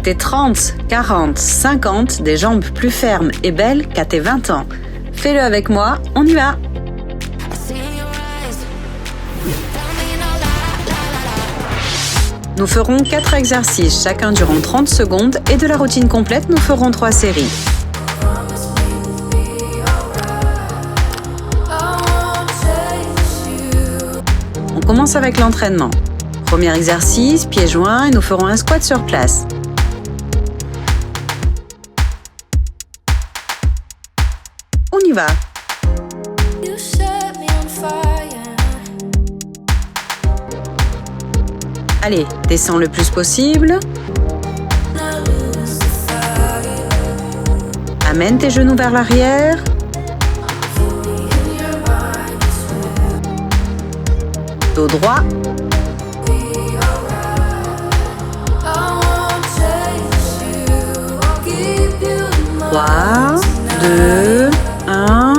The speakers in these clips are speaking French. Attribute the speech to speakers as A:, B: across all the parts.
A: tes 30, 40, 50, des jambes plus fermes et belles qu'à tes 20 ans. Fais-le avec moi, on y va! Nous ferons 4 exercices, chacun durant 30 secondes, et de la routine complète, nous ferons 3 séries. On commence avec l'entraînement. Premier exercice, pieds joints, et nous ferons un squat sur place. On y va. Allez, descends le plus possible. Amène tes genoux vers l'arrière. Dos droit. 3, 2, 1.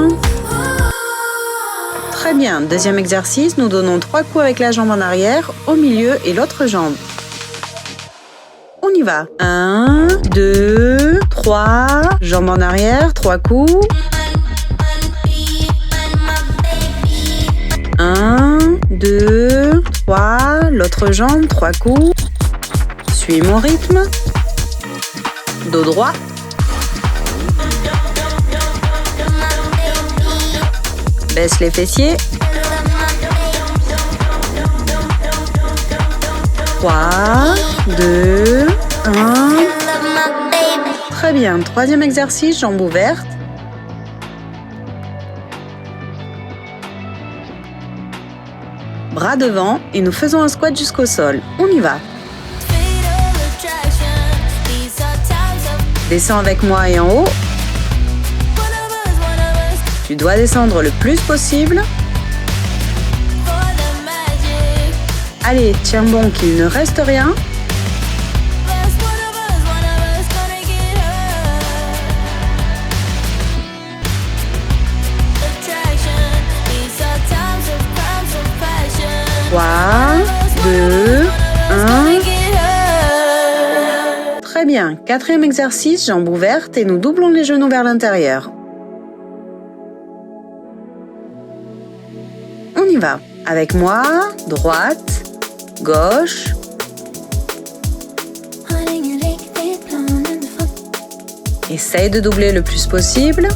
A: Très bien. Deuxième exercice, nous donnons 3 coups avec la jambe en arrière, au milieu et l'autre jambe. On y va. 1, 2, 3. Jambe en arrière, 3 coups. 1, 2, 3. L'autre jambe, 3 coups. Suis mon rythme. Dos droit. Baisse les fessiers. 3, 2, 1. Très bien. Troisième exercice, jambes ouvertes. Bras devant et nous faisons un squat jusqu'au sol. On y va. Descends avec moi et en haut. Tu dois descendre le plus possible. Allez, tiens bon qu'il ne reste rien. Trois, 2, 1. Très bien. Quatrième exercice, jambes ouvertes et nous doublons les genoux vers l'intérieur. On y va. Avec moi, droite, gauche. Essaye de doubler le plus possible.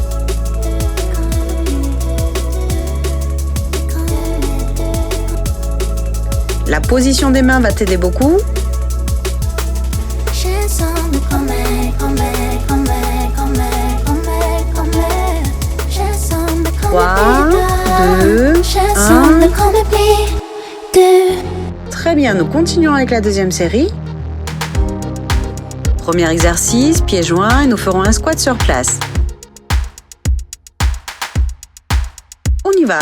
A: La position des mains va t'aider beaucoup. 3, 2, 1. Très bien, nous continuons avec la deuxième série. Premier exercice, pieds joints et nous ferons un squat sur place. On y va.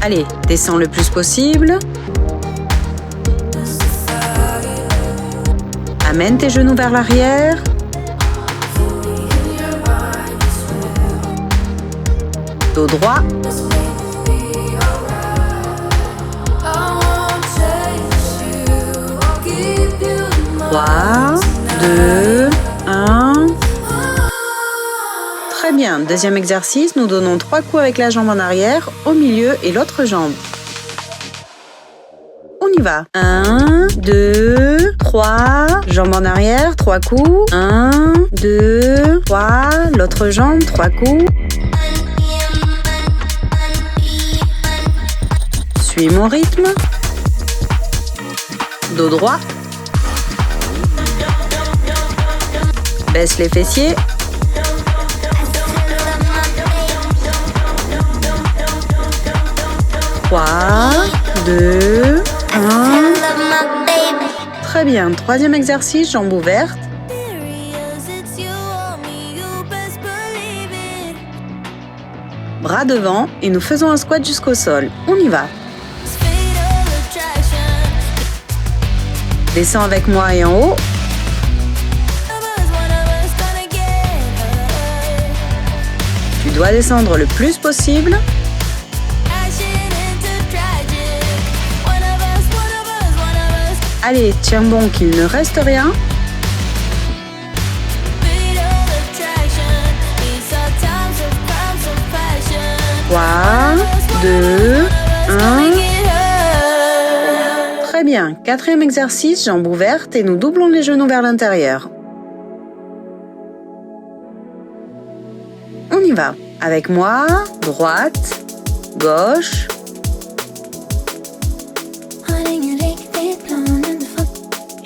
A: Allez, descends le plus possible. Amène tes genoux vers l'arrière. Dos droit. 3, 2, 1. Très bien. Deuxième exercice, nous donnons 3 coups avec la jambe en arrière, au milieu et l'autre jambe. On y va. 1, 2, 3. Jambe en arrière, 3 coups. 1, 2, 3. L'autre jambe, 3 coups. Suis mon rythme. Dos droit. Baisse les fessiers. 3, 2, 1. Très bien. Troisième exercice, jambes ouvertes. Bras devant et nous faisons un squat jusqu'au sol. On y va. Descends avec moi et en haut. Tu dois descendre le plus possible. Allez, tiens bon qu'il ne reste rien. 3, 2, 1. Très bien. Quatrième exercice, jambes ouvertes et nous doublons les genoux vers l'intérieur. On y va. Avec moi, droite, gauche.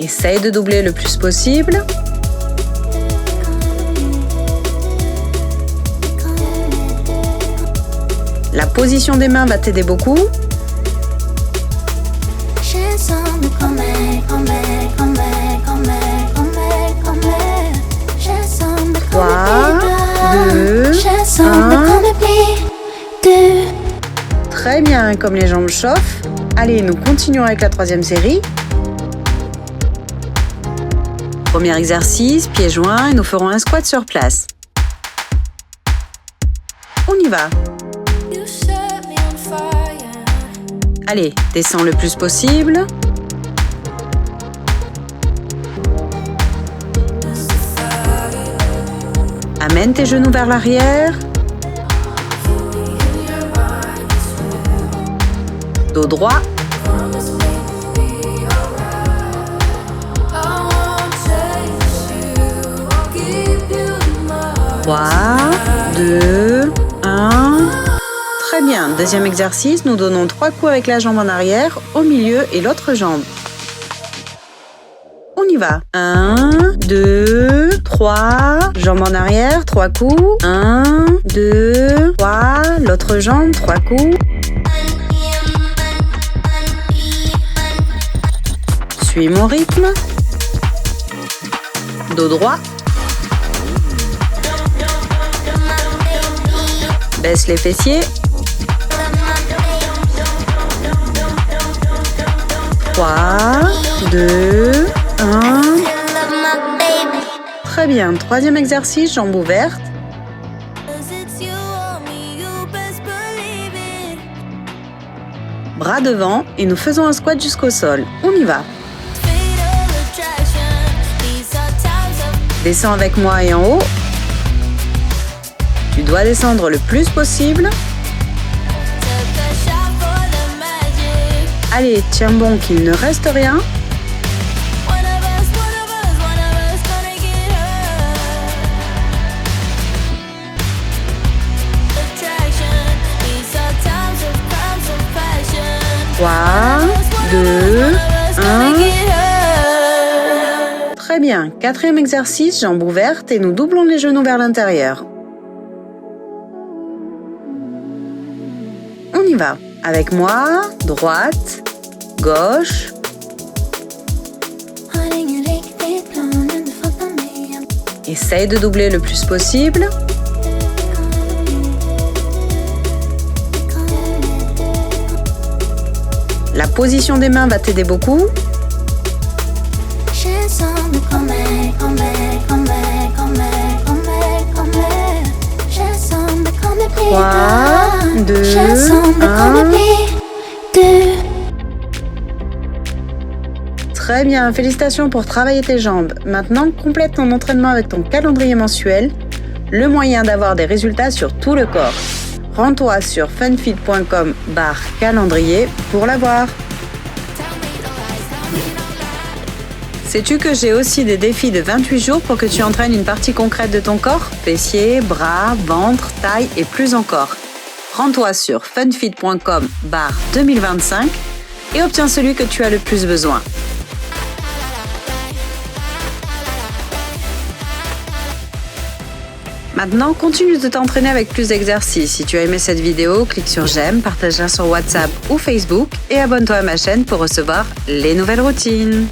A: Essaye de doubler le plus possible. La position des mains va t'aider beaucoup. 3, 2, 1. Très bien, comme les jambes chauffent. Allez, nous continuons avec la troisième série. Premier exercice, pieds joints et nous ferons un squat sur place. On y va. Allez, descends le plus possible. Amène tes genoux vers l'arrière. Dos droit. 3, 2, 1. Très bien. Deuxième exercice, nous donnons 3 coups avec la jambe en arrière, au milieu et l'autre jambe. On y va. 1, 2, 3. Jambe en arrière, 3 coups. 1, 2, 3. L'autre jambe, 3 coups. Suis mon rythme. Dos droit. Baisse les fessiers. 3, 2, 1. Très bien. Troisième exercice, jambes ouvertes. Bras devant et nous faisons un squat jusqu'au sol. On y va. Descends avec moi et en haut. Tu dois descendre le plus possible. Allez, tiens bon qu'il ne reste rien. Trois, 2, 1. Très bien. Quatrième exercice, jambes ouvertes et nous doublons les genoux vers l'intérieur. On y va. Avec moi, droite, gauche. Essaye de doubler le plus possible. La position des mains va t'aider beaucoup. 3, 2, 1. Très bien, félicitations pour travailler tes jambes. Maintenant, complète ton entraînement avec ton calendrier mensuel, le moyen d'avoir des résultats sur tout le corps. Rends-toi sur funfit.com/calendrier pour l'avoir. Sais-tu que j'ai aussi des défis de 28 jours pour que tu entraînes une partie concrète de ton corps? Fessiers, bras, ventre, taille et plus encore. Rends-toi sur funfit.com/2025 et obtiens celui que tu as le plus besoin. Maintenant, continue de t'entraîner avec plus d'exercices. Si tu as aimé cette vidéo, clique sur j'aime, partage-la sur WhatsApp ou Facebook et abonne-toi à ma chaîne pour recevoir les nouvelles routines.